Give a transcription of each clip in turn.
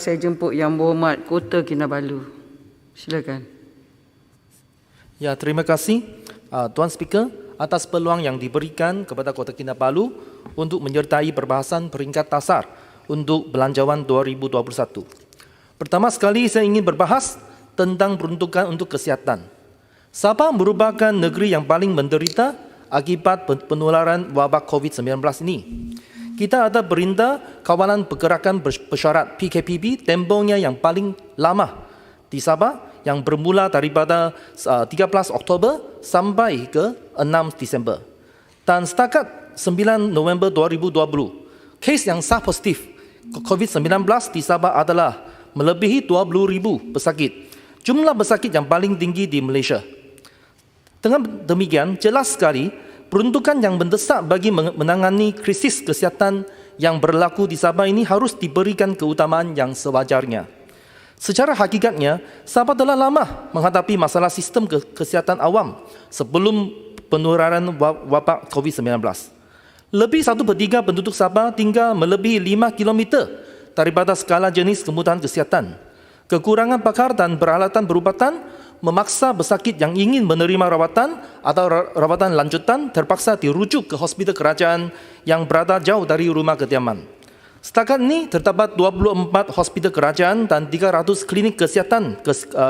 Saya jemput Yang Berhormat Kota Kinabalu. Silakan. Ya, terima kasih Tuan Speaker atas peluang yang diberikan kepada Kota Kinabalu untuk menyertai perbahasan peringkat dasar untuk Belanjawan 2021. Pertama sekali saya ingin berbahas tentang peruntukan untuk kesihatan. Sabah merupakan negeri yang paling menderita akibat penularan wabak COVID-19 ini. Kita ada Perintah Kawalan Pergerakan Bersyarat PKPB tempohnya yang paling lama di Sabah yang bermula daripada 13 Oktober sampai ke 6 Disember. Dan setakat 9 November 2020, kes yang sah positif COVID-19 di Sabah adalah melebihi 20,000 pesakit. Jumlah pesakit yang paling tinggi di Malaysia. Dengan demikian, jelas sekali peruntukan yang mendesak bagi menangani krisis kesihatan yang berlaku di Sabah ini harus diberikan keutamaan yang sewajarnya. Secara hakikatnya, Sabah telah lama menghadapi masalah sistem kesihatan awam sebelum penularan wabak COVID-19. Lebih 1/3 penduduk Sabah tinggal melebihi 5 km daripada skala jenis kemudahan kesihatan. Kekurangan pakar dan peralatan berubatan memaksa pesakit yang ingin menerima rawatan atau rawatan lanjutan terpaksa dirujuk ke hospital kerajaan yang berada jauh dari rumah kediaman. Setakat ini terdapat 24 hospital kerajaan dan 300 klinik kesihatan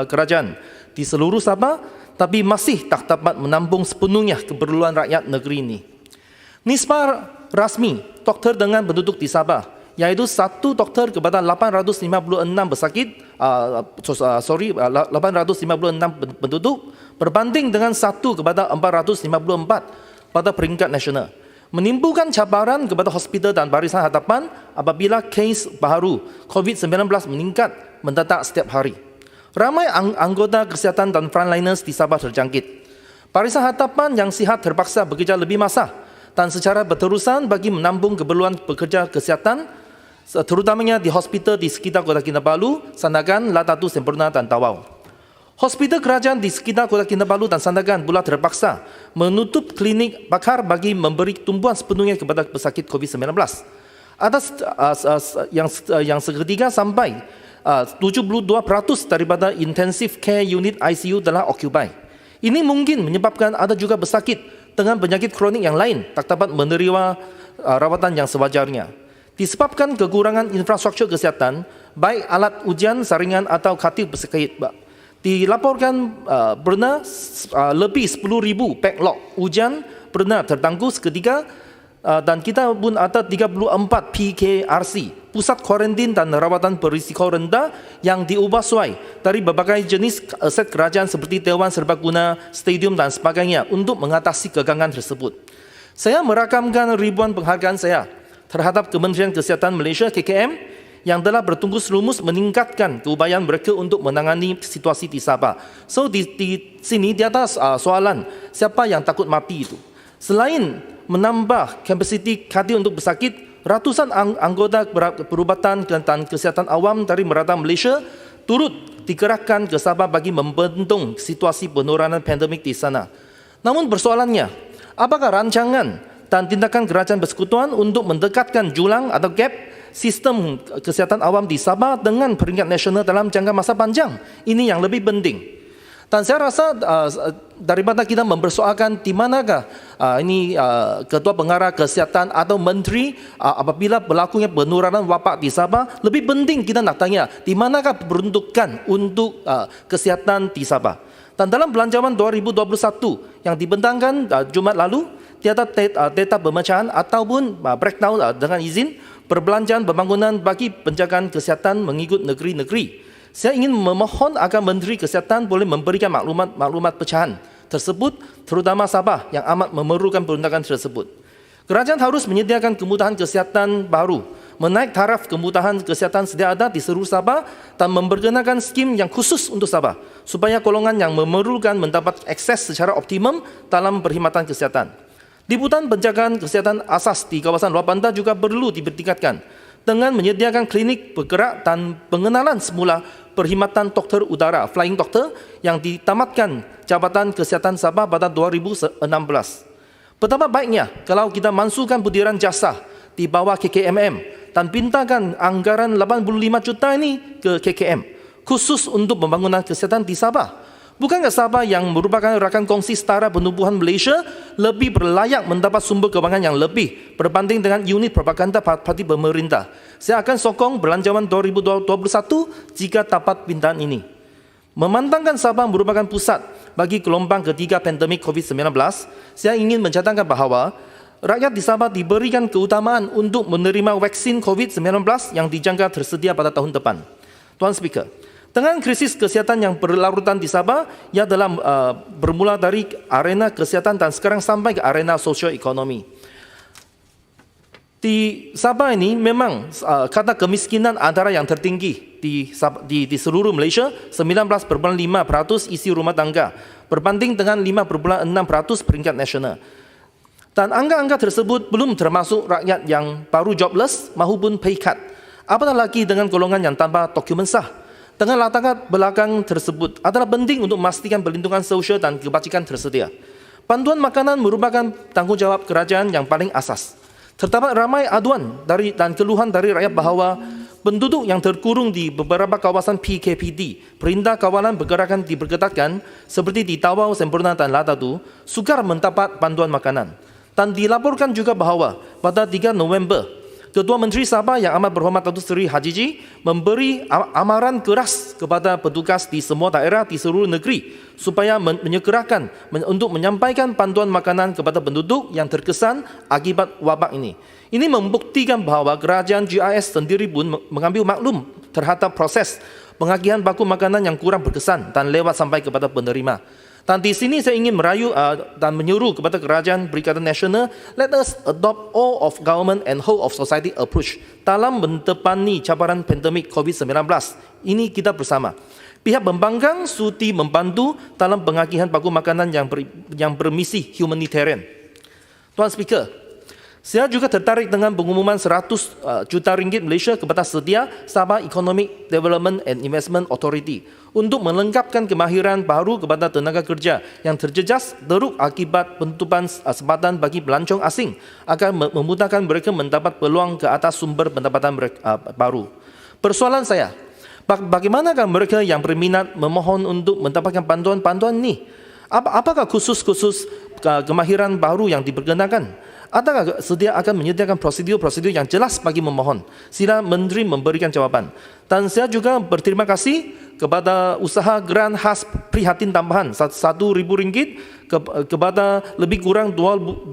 kerajaan di seluruh Sabah, tapi masih tak dapat menampung sepenuhnya keperluan rakyat negeri ini. Nisbah rasmi doktor dengan penduduk di Sabah yaitu 1 doktor kepada 856 pesakit, 856 penduduk berbanding dengan 1 kepada 454 pada peringkat nasional. Menimbulkan cabaran kepada hospital dan barisan hadapan apabila kes baru COVID-19 meningkat mendadak setiap hari. Ramai anggota kesihatan dan frontliners di Sabah terjangkit. Barisan hadapan yang sihat terpaksa bekerja lebih masa dan secara berterusan bagi menampung keperluan pekerja kesihatan terutamanya di hospital di sekitar Kota Kinabalu, Sandakan, Latatu, Sempurna dan Tawau. Hospital kerajaan di sekitar Kota Kinabalu dan Sandakan pula terpaksa menutup klinik bakar bagi memberi tumpuan sepenuhnya kepada pesakit COVID-19. Atas yang seketika sampai 72% daripada intensive care unit ICU telah occupy. Ini mungkin menyebabkan ada juga pesakit dengan penyakit kronik yang lain tak dapat menerima rawatan yang sewajarnya. Disebabkan kekurangan infrastruktur kesihatan, baik alat ujian, saringan atau katil pesakit. Dilaporkan pernah lebih 10,000 backlog ujian pernah tertangguh seketika dan kita pun ada 34 PKRC, pusat kuarantin dan rawatan berisiko rendah yang diubah sesuai dari berbagai jenis aset kerajaan seperti Dewan Serbaguna, stadium dan sebagainya untuk mengatasi kegangan tersebut. Saya merakamkan ribuan penghargaan saya terhadap Kementerian Kesihatan Malaysia KKM yang telah bertungkus lumus meningkatkan keupayaan mereka untuk menangani situasi di Sabah. So di sini di atas soalan siapa yang takut mati itu. Selain menambah kapasiti katil untuk pesakit, ratusan anggota perubatan dan kesihatan awam dari merata Malaysia turut dikerahkan ke Sabah bagi membendung situasi penularan pandemik di sana. Namun persoalannya, apakah rancangan dan tindakan kerajaan persekutuan untuk mendekatkan jurang atau gap sistem kesihatan awam di Sabah dengan peringkat nasional dalam jangka masa panjang? Ini yang lebih penting. Dan saya rasa daripada kita mempersoalkan di manakah Ketua Pengarah Kesihatan atau Menteri apabila berlakunya penularan wabak di Sabah, lebih penting kita nak tanya di manakah peruntukan untuk kesihatan di Sabah. Dan dalam Belanjawan 2021 yang dibentangkan Jumaat lalu, tiada data pemecahan ataupun breakdown dengan izin perbelanjaan pembangunan bagi penjagaan kesihatan mengikut negeri-negeri. Saya ingin memohon agar Menteri Kesihatan boleh memberikan maklumat pecahan tersebut, terutama Sabah yang amat memerlukan peruntukan tersebut. Kerajaan harus menyediakan kemudahan kesihatan baru, menaik taraf kemudahan kesihatan sedia ada di seluruh Sabah dan memperkenalkan skim yang khusus untuk Sabah supaya golongan yang memerlukan mendapat akses secara optimum dalam perkhidmatan kesihatan. Liputan penjagaan kesihatan asas di kawasan luar bandar juga perlu ditingkatkan dengan menyediakan klinik bergerak dan pengenalan semula perkhidmatan doktor udara flying doctor yang ditamatkan Jabatan Kesihatan Sabah pada 2016. Betapa baiknya kalau kita mansuhkan butiran jasa di bawah KKMM dan pintakan anggaran 85 juta ini ke KKM khusus untuk pembangunan kesihatan di Sabah. Bukankah Sabah yang merupakan rakan kongsi setara penumbuhan Malaysia lebih berlayak mendapat sumber kewangan yang lebih berbanding dengan unit propaganda parti pemerintah? Saya akan sokong belanjawan 2021 jika dapat pintaan ini. Memandangkan Sabah merupakan pusat bagi gelombang ketiga pandemik COVID-19, saya ingin mencatatkan bahawa rakyat di Sabah diberikan keutamaan untuk menerima vaksin COVID-19 yang dijangka tersedia pada tahun depan. Tuan Speaker, dengan krisis kesihatan yang berlarutan di Sabah, ia telah bermula dari arena kesihatan dan sekarang sampai ke arena sosio-ekonomi. Di Sabah ini memang kata kemiskinan antara yang tertinggi di seluruh Malaysia, 19,5% isi rumah tangga, berbanding dengan 5,6% peringkat nasional. Dan angka-angka tersebut belum termasuk rakyat yang baru jobless maupun pay cut. Apatah lagi dengan golongan yang tanpa dokumen sah. Dengan latar belakang tersebut adalah penting untuk memastikan perlindungan sosial dan kebajikan tersedia. Bantuan makanan merupakan tanggungjawab kerajaan yang paling asas. Terdapat ramai aduan dan keluhan dari rakyat bahawa penduduk yang terkurung di beberapa kawasan PKPD, Perintah Kawalan Pergerakan diperketatkan seperti di Tawau, Semporna dan Latadu, sukar mendapat bantuan makanan. Dan dilaporkan juga bahawa pada 3 November, Ketua Menteri Sabah yang amat berhormat Datuk Seri Hajiji memberi amaran keras kepada petugas di semua daerah di seluruh negeri supaya menyegerakan untuk menyampaikan bantuan makanan kepada penduduk yang terkesan akibat wabak ini. Ini membuktikan bahawa kerajaan GIS sendiri pun mengambil maklum terhadap proses pengagihan baku makanan yang kurang berkesan dan lewat sampai kepada penerima. Dan di sini saya ingin merayu dan menyuruh kepada kerajaan Perikatan Nasional, let us adopt all of government and whole of society approach dalam mentepani cabaran pandemik COVID-19. Ini kita bersama. Pihak pembangkang sudi membantu dalam pengagihan baku makanan yang bermisi humanitarian. Tuan Speaker, saya juga tertarik dengan pengumuman 100 juta ringgit Malaysia kepada Sedia Sabah Economic Development and Investment Authority untuk melengkapkan kemahiran baru kepada tenaga kerja yang terjejas teruk akibat penutupan kesempatan bagi pelancong asing agar memudahkan mereka mendapat peluang ke atas sumber pendapatan baru. Persoalan saya, bagaimanakah mereka yang berminat memohon untuk mendapatkan bantuan-bantuan ini? Apakah khusus kemahiran baru yang diperkenakan? Adakah Sedia akan menyediakan prosedur-prosedur yang jelas bagi memohon? Sila Menteri memberikan jawapan. Dan saya juga berterima kasih kepada usaha geran khas prihatin tambahan RM1,000 kepada lebih kurang 20,000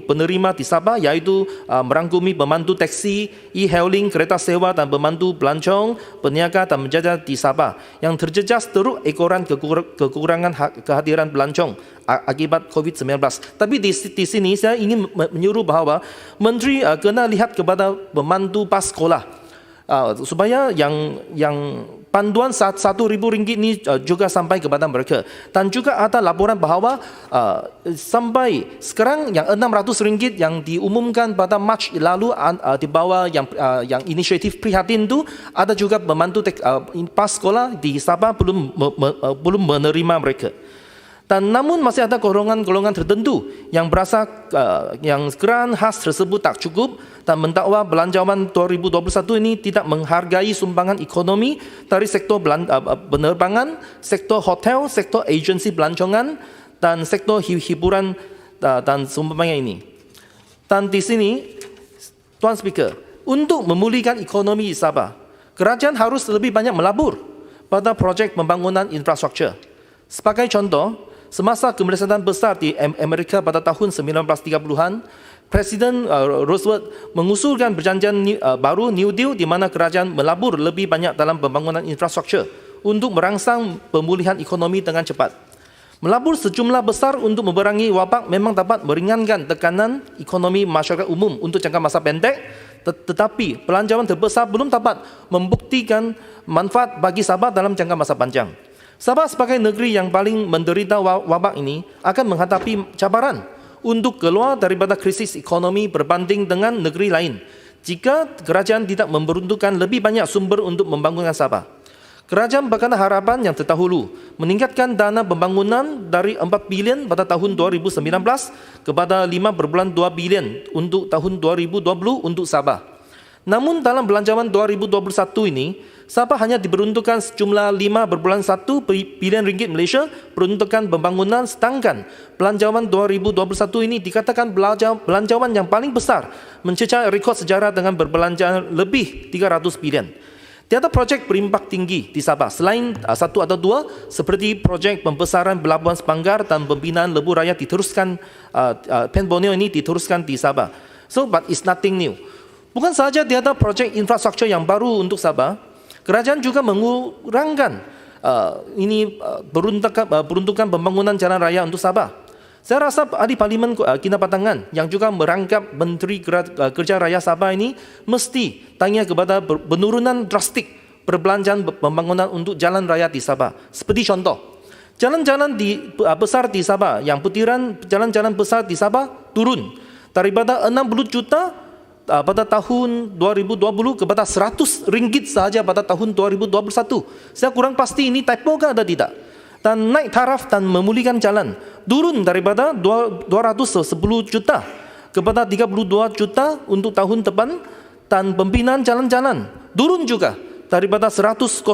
penerima di Sabah, iaitu merangkumi pemandu taksi, e-hailing, kereta sewa dan pemandu pelancong, peniaga dan menjajah di Sabah yang terjejas teruk ekoran kekurangan kehadiran pelancong akibat COVID-19. Tapi di sini saya ingin menyuruh bahawa Menteri kena lihat kepada pemandu pas sekolah supaya yang panduan RM1,000 ini juga sampai kepada mereka. Dan juga ada laporan bahawa sampai sekarang yang RM600 yang diumumkan pada Mac lalu di bawah yang inisiatif prihatin itu, ada juga pemandu pas sekolah di Sabah belum menerima mereka. Dan namun masih ada golongan-golongan tertentu yang berasa yang geran khas tersebut tak cukup dan mendakwa belanjawan 2021 ini tidak menghargai sumbangan ekonomi dari sektor penerbangan, sektor hotel, sektor agensi pelancongan dan sektor hiburan dan seumpamanya ini. Dan di sini, Tuan Speaker, untuk memulihkan ekonomi di Sabah, kerajaan harus lebih banyak melabur pada projek pembangunan infrastruktur. Sebagai contoh, semasa kemerdekaan besar di Amerika pada tahun 1930-an, Presiden Roosevelt mengusulkan perjanjian baru New Deal di mana kerajaan melabur lebih banyak dalam pembangunan infrastruktur untuk merangsang pemulihan ekonomi dengan cepat. Melabur sejumlah besar untuk memerangi wabak memang dapat meringankan tekanan ekonomi masyarakat umum untuk jangka masa pendek, tetapi belanjawan terbesar belum dapat membuktikan manfaat bagi Sabah dalam jangka masa panjang. Sabah sebagai negeri yang paling menderita wabak ini akan menghadapi cabaran untuk keluar daripada krisis ekonomi berbanding dengan negeri lain jika kerajaan tidak memperuntukkan lebih banyak sumber untuk membangunkan Sabah. Kerajaan berkata harapan yang terdahulu meningkatkan dana pembangunan dari 4 bilion pada tahun 2019 kepada 5,2 bilion untuk tahun 2020 untuk Sabah. Namun dalam belanjawan 2021 ini, Sabah hanya diperuntukkan sejumlah 5,1 bilion ringgit Malaysia peruntukan pembangunan, sedangkan belanjawan 2021 ini dikatakan belanjawan yang paling besar, mencecah rekod sejarah dengan berbelanjaan lebih 300 bilion. Tiada projek berimpak tinggi di Sabah selain satu atau dua seperti projek pembesaran Pelabuhan Sepanggar dan pembinaan lebuh raya diteruskan, Pen Borneo ini diteruskan di Sabah. So, but it's nothing new. Bukan sahaja tiada projek infrastruktur yang baru untuk Sabah, kerajaan juga mengurangkan peruntukan pembangunan jalan raya untuk Sabah. Saya rasa Ahli Parlimen Kinabatangan yang juga merangkap Menteri Kerja Raya Sabah ini mesti tanya kepada penurunan drastik perbelanjaan pembangunan untuk jalan raya di Sabah. Seperti contoh, jalan-jalan besar di Sabah, yang putiran jalan-jalan besar di Sabah turun daripada 60 juta pada tahun 2020 kepada RM100 sahaja pada tahun 2021. Saya kurang pasti ini typo ke atau tidak. Dan naik taraf dan memulihkan jalan turun daripada 210 juta kepada 32 juta untuk tahun depan, dan pembinaan jalan-jalan turun juga daripada 106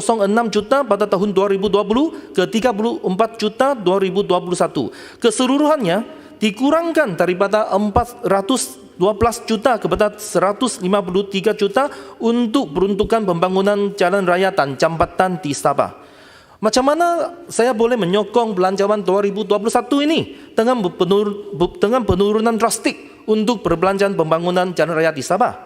juta pada tahun 2020 ke 34 juta 2021. Keseluruhannya dikurangkan daripada 412 juta kepada 153 juta untuk peruntukan pembangunan jalan raya dan jambatan di Sabah. Macam mana saya boleh menyokong belanjawan 2021 ini dengan penurunan drastik untuk perbelanjaan pembangunan jalan raya di Sabah?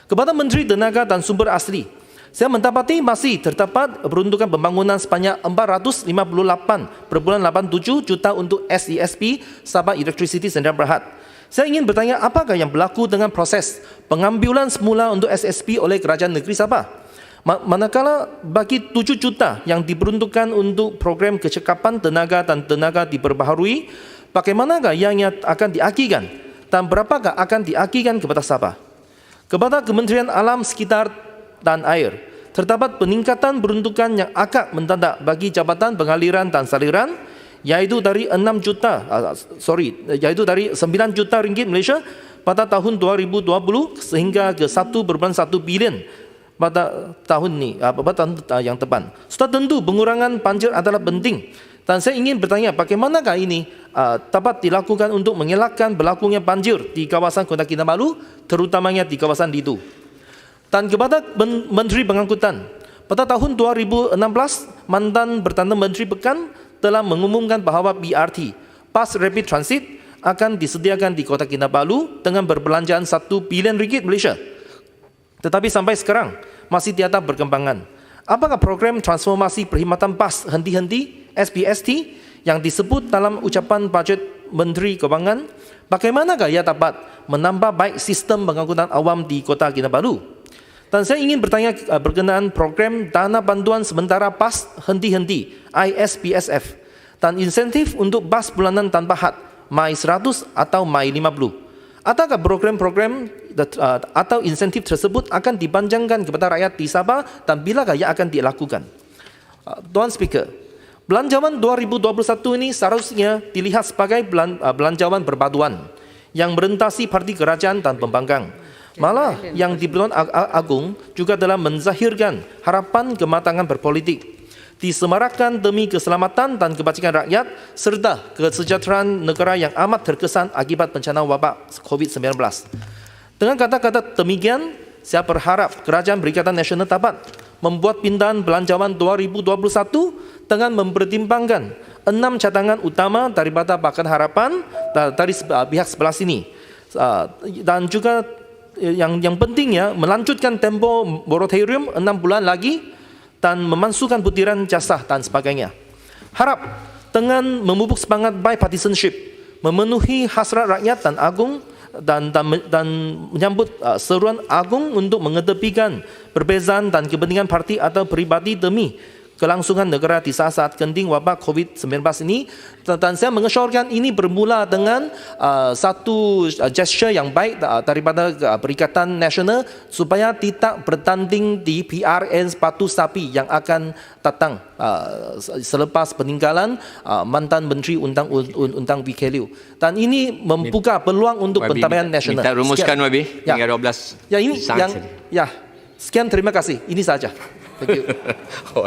Kepada Menteri Tenaga dan Sumber Asli, saya mendapati masih terdapat peruntukan pembangunan sebanyak 458,87 juta untuk SESP, Sabah Electricity Sdn Bhd. Saya ingin bertanya, apakah yang berlaku dengan proses pengambilan semula untuk SSP oleh Kerajaan Negeri Sabah? Manakala bagi 7 juta yang diperuntukkan untuk program kecekapan tenaga dan tenaga diperbaharui, bagaimanakah yang akan diagihkan dan berapakah akan diagihkan kepada Sabah? Kepada Kementerian Alam Sekitar dan Air, terdapat peningkatan peruntukan yang agak mendadak bagi Jabatan Pengaliran dan Saliran, iaitu dari 9 juta ringgit Malaysia pada tahun 2020 sehingga ke 1,1 bilion pada tahun ini, pada tahun yang depan. Sudah tentu pengurangan banjir adalah penting, dan saya ingin bertanya bagaimanakah ini dapat dilakukan untuk mengelakkan berlakunya banjir di kawasan Kota Kinabalu, terutamanya di kawasan Lidu. Dan kepada Menteri Pengangkutan, pada tahun 2016 mantan Perdana Menteri Pekan telah mengumumkan bahawa BRT, Bus Rapid Transit, akan disediakan di Kota Kinabalu dengan berbelanjaan 1 bilion ringgit Malaysia. Tetapi sampai sekarang masih tiada perkembangan. Apakah program transformasi perkhidmatan bas henti-henti SPST yang disebut dalam ucapan bajet Menteri Keuangan, bagaimanakah ia dapat menambah baik sistem pengangkutan awam di Kota Kinabalu? Dan saya ingin bertanya berkenaan program Dana Bantuan Sementara Bas Henti-Henti ISPSF dan insentif untuk bas bulanan tanpa had MY 100 atau MY 50. Adakah program-program atau insentif tersebut akan dipanjangkan kepada rakyat di Sabah dan bilakah ia akan dilakukan? Tuan Speaker, belanjawan 2021 ini seharusnya dilihat sebagai belanjawan perpaduan yang merentasi parti kerajaan dan pembangkang. Malah yang di Pertuan Agong juga telah menzahirkan harapan kematangan berpolitik, disemarakan demi keselamatan dan kebajikan rakyat serta kesejahteraan negara yang amat terkesan akibat bencana wabak COVID-19. Dengan kata-kata demikian, saya berharap Kerajaan Perikatan Nasional dapat membuat pindahan belanjawan 2021 dengan mempertimbangkan 6 cadangan utama daripada Pakatan Harapan dari pihak sebelah sini, dan juga yang pentingnya melanjutkan tempo moratorium 6 bulan lagi dan memasukkan butiran jasa dan sebagainya. Harap dengan memupuk semangat bipartisanship, memenuhi hasrat rakyat dan agung dan menyambut seruan agung untuk mengetepikan perbezaan dan kepentingan parti atau peribadi demi kelangsungan negara di saat-saat genting wabak COVID-19 ini. Dan saya mengesyorkan ini bermula dengan satu gesture yang baik daripada Perikatan Nasional supaya tidak bertanding di PRN sepatu sapi yang akan datang selepas peninggalan mantan Menteri Undang VK Liew. Dan ini membuka peluang untuk pentadbiran nasional. Minta rumuskan Wabi Ya. hingga 12 Ya ini saat yang saja. ya. Sekian, terima kasih. Ini saja. Thank you. Oh,